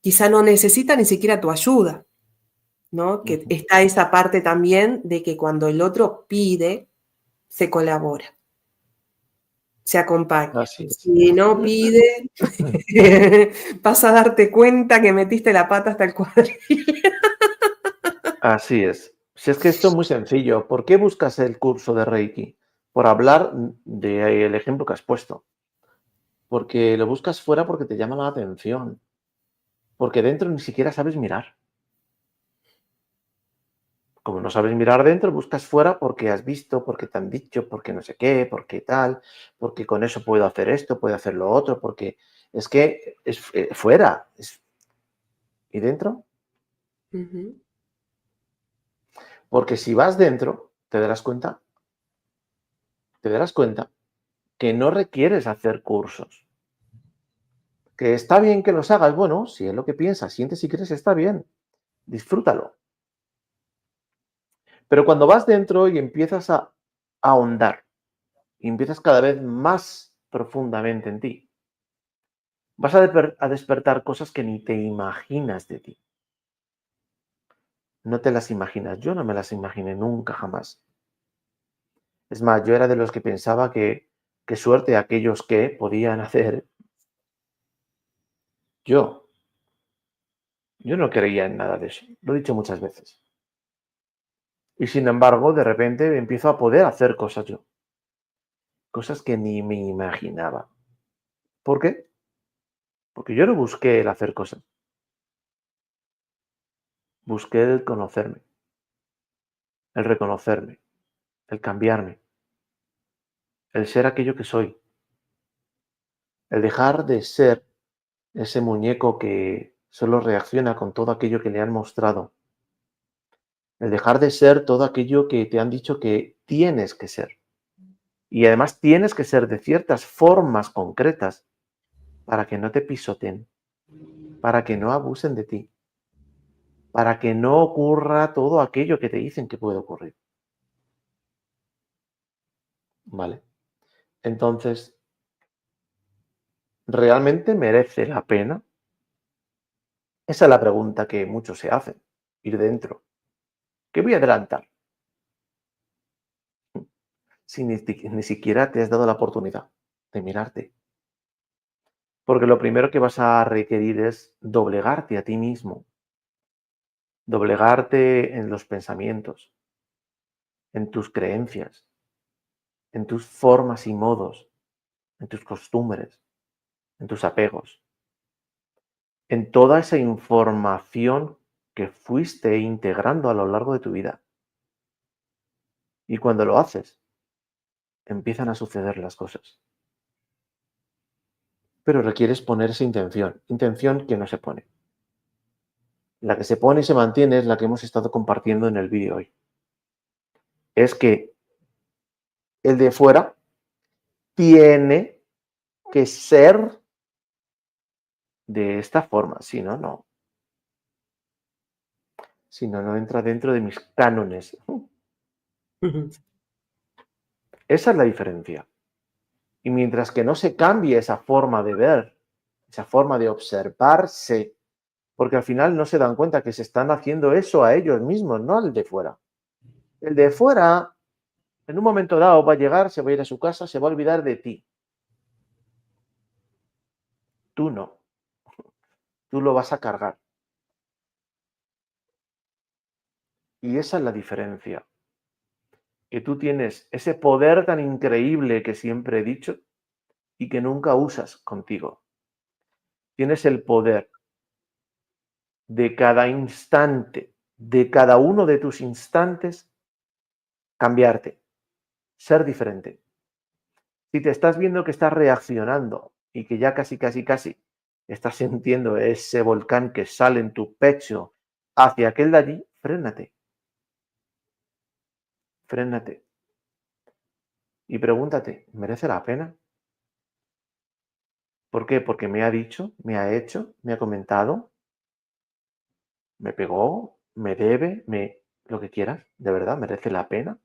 quizá no necesita ni siquiera tu ayuda, ¿no? Que está esa parte también de que cuando el otro pide, se colabora, se acompaña. Así es. Si no pide, vas a darte cuenta que metiste la pata hasta el cuadril. Así es. Si es que esto es muy sencillo. ¿Por qué buscas el curso de Reiki? Por hablar del ejemplo que has puesto. Porque lo buscas fuera porque te llama la atención. Porque dentro ni siquiera sabes mirar. Como no sabes mirar dentro, buscas fuera porque has visto, porque te han dicho, porque no sé qué, porque tal, porque con eso puedo hacer esto, puedo hacer lo otro, porque es que es fuera. ¿Y dentro? Uh-huh. Porque si vas dentro, te darás cuenta que no requieres hacer cursos. Que está bien que los hagas, bueno, si es lo que piensas, sientes y crees, está bien, disfrútalo. Pero cuando vas dentro y empiezas a ahondar, y empiezas cada vez más profundamente en ti, vas a despertar cosas que ni te imaginas de ti. No te las imaginas, yo no me las imaginé nunca, jamás. Es más, yo era de los que pensaba que suerte aquellos que podían hacer. Yo no creía en nada de eso, lo he dicho muchas veces. Y sin embargo, de repente empiezo a poder hacer cosas yo. Cosas que ni me imaginaba. ¿Por qué? Porque yo no busqué el hacer cosas. Busqué el conocerme, el reconocerme, el cambiarme, el ser aquello que soy, el dejar de ser ese muñeco que solo reacciona con todo aquello que le han mostrado, el dejar de ser todo aquello que te han dicho que tienes que ser. Y además tienes que ser de ciertas formas concretas para que no te pisoteen, para que no abusen de ti, para que no ocurra todo aquello que te dicen que puede ocurrir. ¿Vale? Entonces, ¿realmente merece la pena? Esa es la pregunta que muchos se hacen. Ir dentro. ¿Qué voy a adelantar? Si ni siquiera te has dado la oportunidad de mirarte. Porque lo primero que vas a requerir es doblegarte a ti mismo. Doblegarte en los pensamientos, en tus creencias, en tus formas y modos, en tus costumbres, en tus apegos, en toda esa información que fuiste integrando a lo largo de tu vida. Y cuando lo haces, empiezan a suceder las cosas. Pero requieres poner esa intención que no se pone. La que se pone y se mantiene es la que hemos estado compartiendo en el vídeo hoy. Es que el de fuera tiene que ser de esta forma, si no, no. Si no, no entra dentro de mis cánones. Esa es la diferencia. Y mientras que no se cambie esa forma de ver, esa forma de observarse, porque al final no se dan cuenta que se están haciendo eso a ellos mismos, no al de fuera. El de fuera, en un momento dado, va a llegar, se va a ir a su casa, se va a olvidar de ti. Tú no. Tú lo vas a cargar. Y esa es la diferencia. Que tú tienes ese poder tan increíble que siempre he dicho y que nunca usas contigo. Tienes el poder de cada instante, de cada uno de tus instantes, cambiarte, ser diferente. Si te estás viendo que estás reaccionando y que ya casi estás sintiendo ese volcán que sale en tu pecho hacia aquel de allí, frénate. Frénate. Y pregúntate, ¿merece la pena? ¿Por qué? Porque me ha dicho, me ha hecho, me ha comentado, me pegó, me debe, lo que quieras. ¿De verdad merece la pena?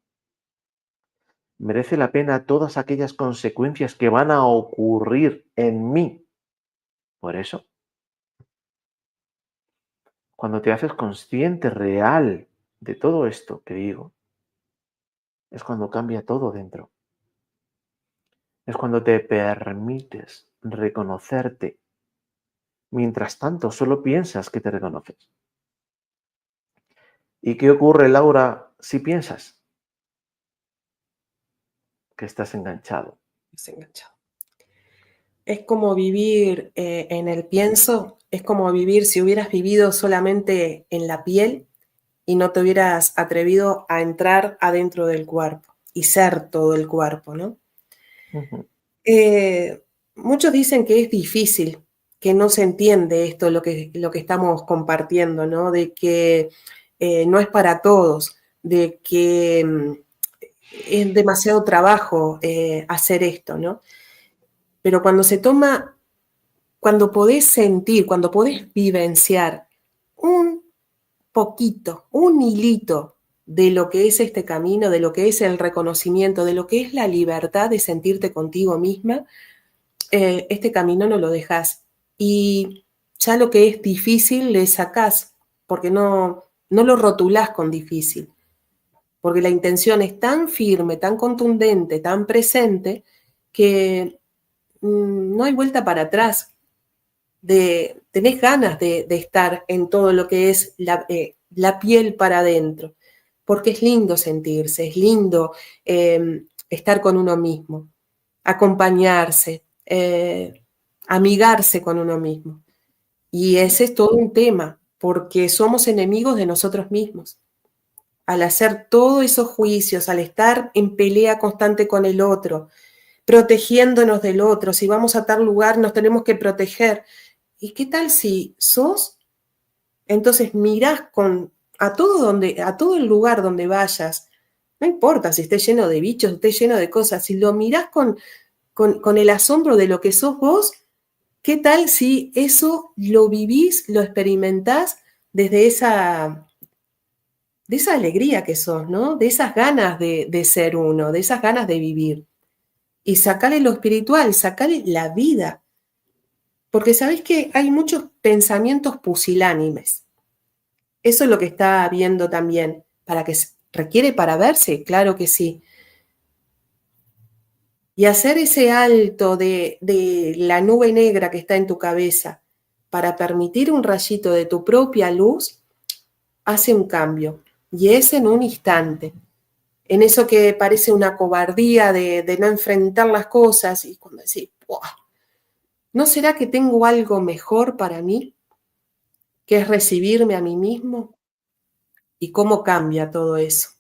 ¿Merece la pena todas aquellas consecuencias que van a ocurrir en mí? Por eso, cuando te haces consciente real de todo esto que digo, es cuando cambia todo dentro. Es cuando te permites reconocerte. Mientras tanto, solo piensas que te reconoces. ¿Y qué ocurre, Laura, si piensas? Que estás enganchado. Desenganchado. Es como vivir en el pienso, es como vivir si hubieras vivido solamente en la piel y no te hubieras atrevido a entrar adentro del cuerpo y ser todo el cuerpo, ¿no? Ujú. Muchos dicen que es difícil, que no se entiende esto, lo que estamos compartiendo, ¿no? De que no es para todos, de que es demasiado trabajo hacer esto, ¿no? Pero cuando se toma, cuando podés sentir, cuando podés vivenciar un poquito, un hilito de lo que es este camino, de lo que es el reconocimiento, de lo que es la libertad de sentirte contigo misma, este camino no lo dejas. Y ya lo que es difícil le sacás, porque no lo rotulás con difícil, porque la intención es tan firme, tan contundente, tan presente, que no hay vuelta para atrás. Tenés ganas de estar en todo lo que es la piel para adentro, porque es lindo sentirse, es lindo estar con uno mismo, acompañarse, amigarse con uno mismo. Y ese es todo un tema, porque somos enemigos de nosotros mismos. Al hacer todos esos juicios, al estar en pelea constante con el otro, protegiéndonos del otro, si vamos a tal lugar nos tenemos que proteger. ¿Y qué tal si sos? Entonces mirás a todo el lugar donde vayas, no importa si esté lleno de bichos, esté lleno de cosas, si lo mirás con el asombro de lo que sos vos, ¿qué tal si eso lo vivís, lo experimentás desde de esa alegría que sos, ¿no? De esas ganas de ser uno, de esas ganas de vivir. Y sacarle lo espiritual, sacarle la vida. Porque sabés que hay muchos pensamientos pusilánimes. Eso es lo que está viendo también. ¿Para que requiere para verse? Claro que sí. Y hacer ese alto de la nube negra que está en tu cabeza para permitir un rayito de tu propia luz, hace un cambio. Y es en un instante. En eso que parece una cobardía de no enfrentar las cosas y cuando decís, ¡buah! ¿No será que tengo algo mejor para mí? Que es recibirme a mí mismo. ¿Y cómo cambia todo eso?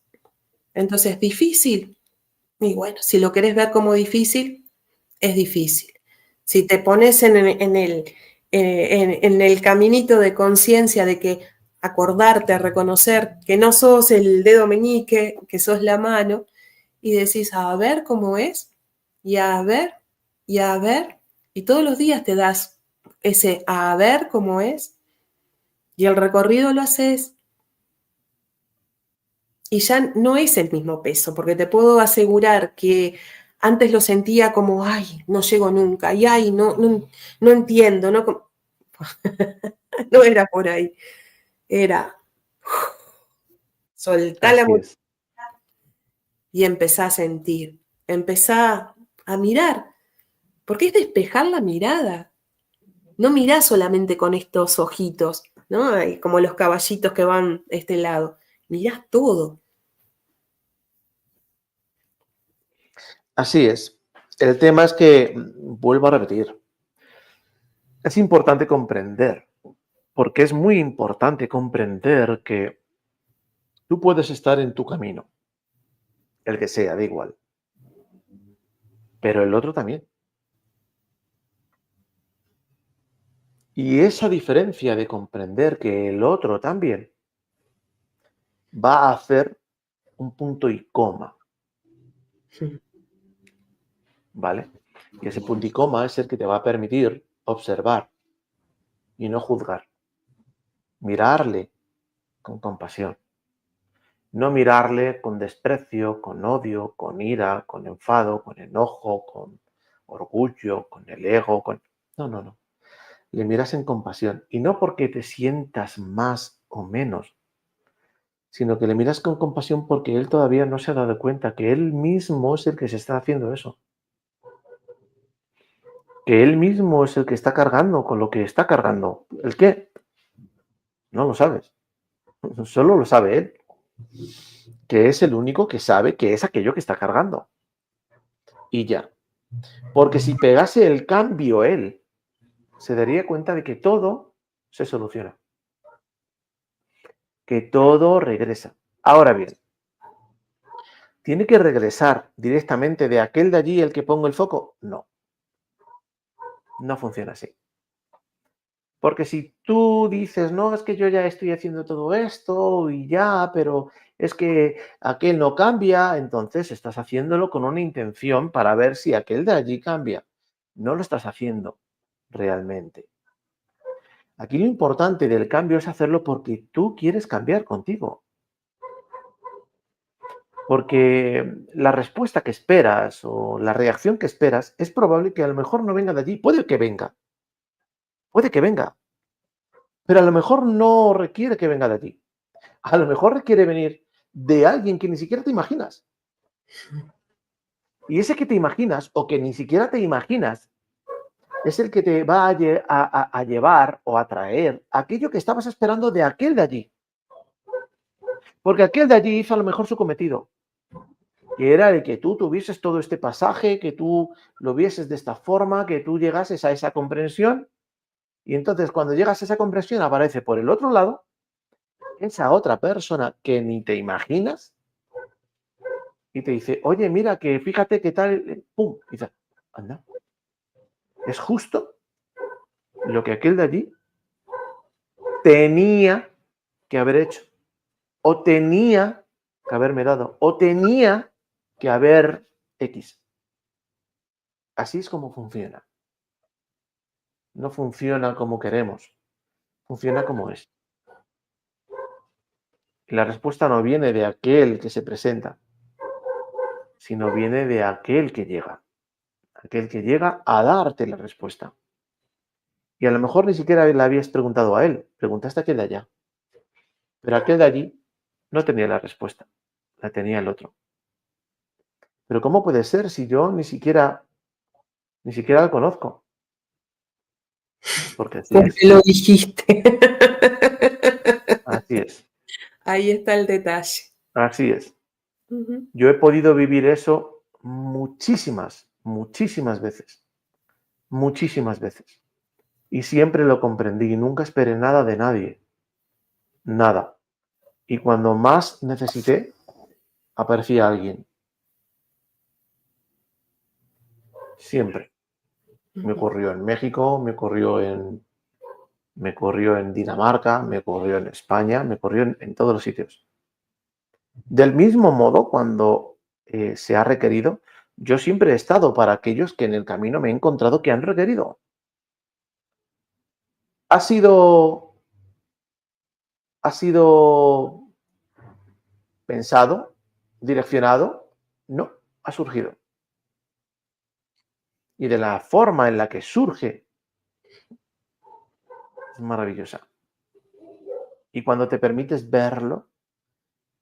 Entonces, ¿difícil? Y bueno, si lo querés ver como difícil, es difícil. Si te pones en el caminito de conciencia de que acordarte, reconocer que no sos el dedo meñique, que sos la mano, y decís, a ver cómo es, y a ver, y a ver, y todos los días te das ese a ver cómo es, y el recorrido lo haces, y ya no es el mismo peso, porque te puedo asegurar que antes lo sentía como, ay, no llego nunca, y ay, no entiendo, no era por ahí, era soltar la Así mochila es. y empezá a sentir, empezá a mirar, porque es despejar la mirada. No mirás solamente con estos ojitos, ¿no? Como los caballitos que van de este lado. Mirás todo. Así es. El tema es que, vuelvo a repetir, es importante comprender, porque es muy importante comprender que tú puedes estar en tu camino, el que sea, da igual, pero el otro también. Y esa diferencia de comprender que el otro también va a hacer un punto y coma, ¿vale? Y ese punto y coma es el que te va a permitir observar y no juzgar, mirarle con compasión, no mirarle con desprecio, con odio, con ira, con enfado, con enojo, con orgullo, con el ego, con... No, no, no. Le miras en compasión y no porque te sientas más o menos, sino que le miras con compasión porque él todavía no se ha dado cuenta que él mismo es el que se está haciendo eso, que él mismo es el que está cargando con lo que está cargando. ¿El qué? No lo sabes, solo lo sabe él, que es el único que sabe que es aquello que está cargando. Y ya, porque si pegase el cambio él, se daría cuenta de que todo se soluciona, que todo regresa. Ahora bien, ¿tiene que regresar directamente de aquel de allí el que pongo el foco? No, no funciona así. Porque si tú dices, no, es que yo ya estoy haciendo todo esto y ya, pero es que aquel no cambia, entonces estás haciéndolo con una intención para ver si aquel de allí cambia. No lo estás haciendo realmente. Aquí lo importante del cambio es hacerlo porque tú quieres cambiar contigo. Porque la respuesta que esperas o la reacción que esperas es probable que a lo mejor no venga de allí. Puede que venga, pero a lo mejor no requiere que venga de ti. A lo mejor requiere venir de alguien que ni siquiera te imaginas. Y ese que te imaginas o que ni siquiera te imaginas es el que te va a llevar o a traer aquello que estabas esperando de aquel de allí. Porque aquel de allí hizo a lo mejor su cometido, que era el que tú tuvieses todo este pasaje, que tú lo vieses de esta forma, que tú llegases a esa comprensión. Y entonces cuando llegas a esa comprensión aparece por el otro lado esa otra persona que ni te imaginas y te dice, oye, mira, que fíjate qué tal, pum, y dice, anda, es justo lo que aquel de allí tenía que haber hecho, o tenía que haberme dado, o tenía que haber X. Así es como funciona, no funciona como queremos, funciona como es. Y la respuesta no viene de aquel que se presenta, sino viene de aquel que llega a darte la respuesta. Y a lo mejor ni siquiera le habías preguntado a él, preguntaste a aquel de allá. Pero aquel de allí no tenía la respuesta, la tenía el otro. Pero ¿cómo puede ser si yo ni siquiera lo conozco? Porque así Porque es, lo dijiste. así es, Ahí está el detalle. así es. Ujú. Yo he podido vivir eso muchísimas, muchísimas veces, muchísimas veces. Y siempre lo comprendí, nunca esperé nada de nadie, nada. Y cuando más necesité, aparecía alguien, siempre. Me Ujú. ocurrió en México, me ocurrió en Dinamarca, me ocurrió en España, me ocurrió en todos los sitios. Del mismo modo, cuando se ha requerido, yo siempre he estado para aquellos que en el camino me he encontrado que han requerido. ¿Ha sido, ha sido pensado, direccionado? No, ha surgido. Y de la forma en la que surge es maravillosa. Y cuando te permites verlo,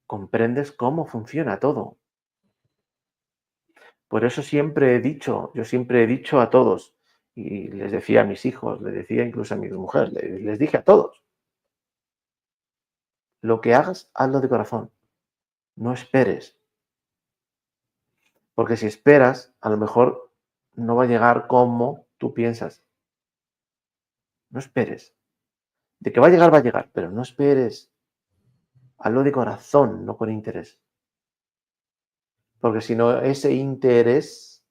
comprendes cómo funciona todo. Por eso yo siempre he dicho a todos, y les decía a mis hijos, les decía incluso a mi mujer, les dije a todos, lo que hagas, hazlo de corazón, no esperes, porque si esperas, a lo mejor no va a llegar como tú piensas. No esperes. De que va a llegar, pero no esperes. Hazlo de corazón, no con interés. Porque si no, ese interés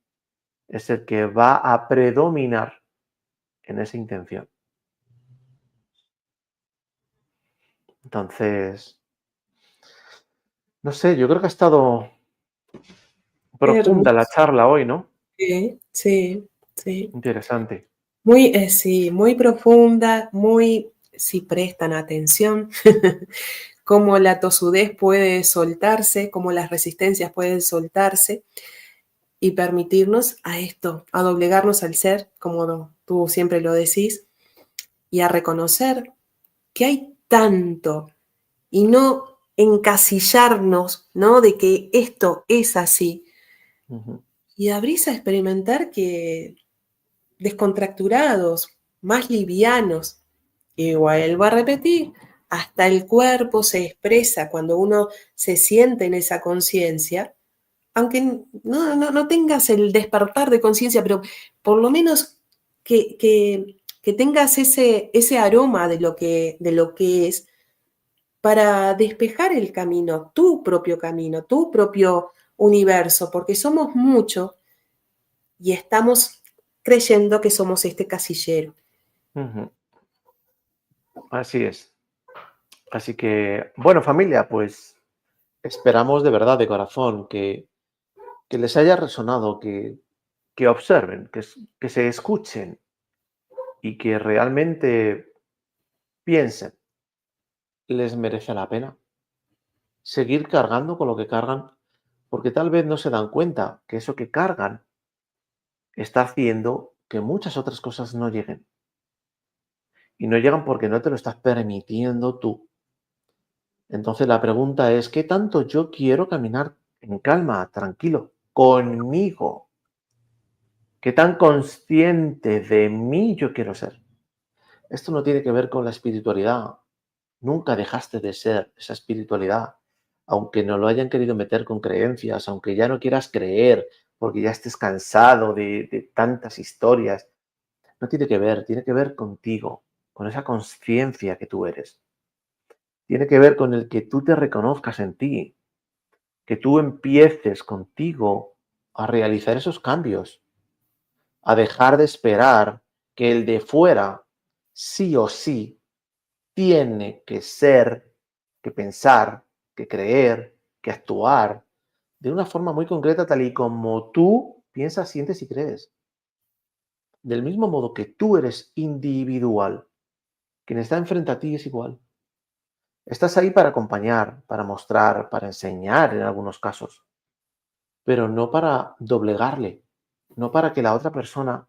es el que va a predominar en esa intención. Entonces, no sé, yo creo que ha estado profunda la Hermoso. charla hoy, ¿no? Sí, sí, sí. Interesante. Muy, sí, muy profunda, muy, si prestan atención, cómo la tosudez puede soltarse, cómo las resistencias pueden soltarse y permitirnos a esto, a doblegarnos al ser, como tú siempre lo decís, y a reconocer que hay tanto y no encasillarnos, ¿no? De que esto es así Ujú. y abrirse a experimentar que descontracturados, más livianos. Y vuelvo a repetir, hasta el cuerpo se expresa cuando uno se siente en esa conciencia, aunque no tengas el despertar de conciencia, pero por lo menos que tengas ese aroma de lo que es para despejar el camino, tu propio universo, porque somos muchos y estamos creyendo que somos este casillero. Ujú. Así es. Así que, bueno, familia, pues esperamos de verdad, de corazón, que les haya resonado, que observen, que se escuchen y que realmente piensen, ¿les merece la pena seguir cargando con lo que cargan? Porque tal vez no se dan cuenta que eso que cargan está haciendo que muchas otras cosas no lleguen. Y no llegan porque no te lo estás permitiendo tú. Entonces la pregunta es, ¿qué tanto yo quiero caminar en calma, tranquilo, conmigo? ¿Qué tan consciente de mí yo quiero ser? Esto no tiene que ver con la espiritualidad. Nunca dejaste de ser esa espiritualidad. Aunque no lo hayan querido meter con creencias, aunque ya no quieras creer, porque ya estés cansado de tantas historias. No tiene que ver contigo, con esa conciencia que tú eres. Tiene que ver con el que tú te reconozcas en ti, que tú empieces contigo a realizar esos cambios, a dejar de esperar que el de fuera sí o sí tiene que ser, que pensar, que creer, que actuar de una forma muy concreta tal y como tú piensas, sientes y crees. del mismo modo que tú eres individual, quien está enfrente a ti es igual. Estás ahí para acompañar, para mostrar, para enseñar en algunos casos, pero no para doblegarle, no para que la otra persona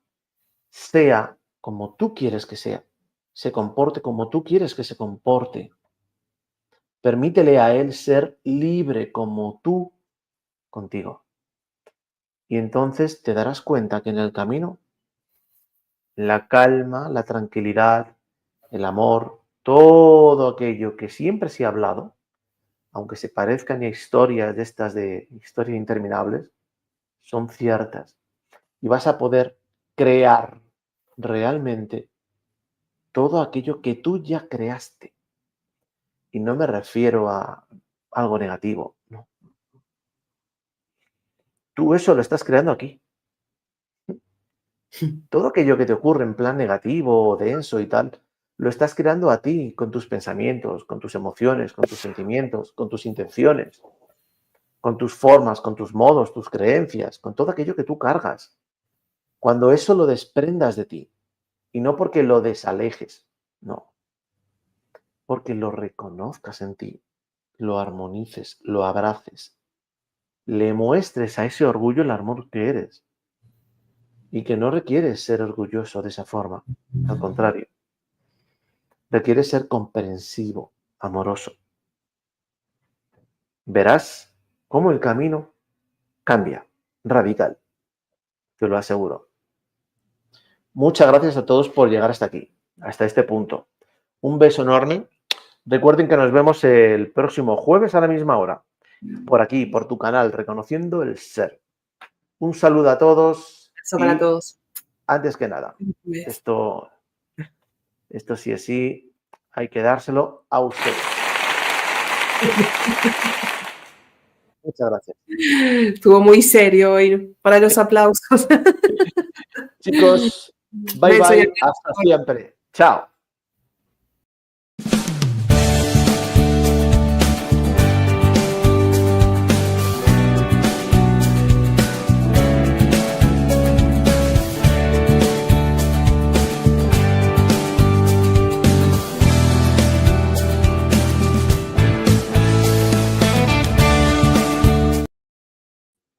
sea como tú quieres que sea, se comporte como tú quieres que se comporte. Permítele a él ser libre como tú contigo. Y entonces te darás cuenta que en el camino la calma, la tranquilidad, el amor, todo aquello que siempre se ha hablado, aunque se parezcan a historias de estas de historias interminables, son ciertas. Y vas a poder crear realmente todo aquello que tú ya creaste. Y no me refiero a algo negativo, no. Tú eso lo estás creando aquí. Todo aquello que te ocurre en plan negativo, denso y tal, lo estás creando a ti con tus pensamientos, con tus emociones, con tus sentimientos, con tus intenciones, con tus formas, con tus modos, tus creencias, con todo aquello que tú cargas. Cuando eso lo desprendas de ti, y no porque lo desalejes, no, porque lo reconozcas en ti, lo armonices, lo abraces, le muestres a ese orgullo el amor que eres y que no requieres ser orgulloso de esa forma, al contrario, requieres ser comprensivo, amoroso. Verás cómo el camino cambia, radical, te lo aseguro. Muchas gracias a todos por llegar hasta aquí, hasta este punto. Un beso enorme. Recuerden que nos vemos el próximo jueves a la misma hora, por aquí, por tu canal, Reconociendo el Ser. Un saludo a todos Eso para y todos. antes que nada, esto sí es sí, hay que dárselo a ustedes. Muchas gracias. Estuvo muy serio hoy para los aplausos. Chicos, bye bye, hasta siempre. Chao.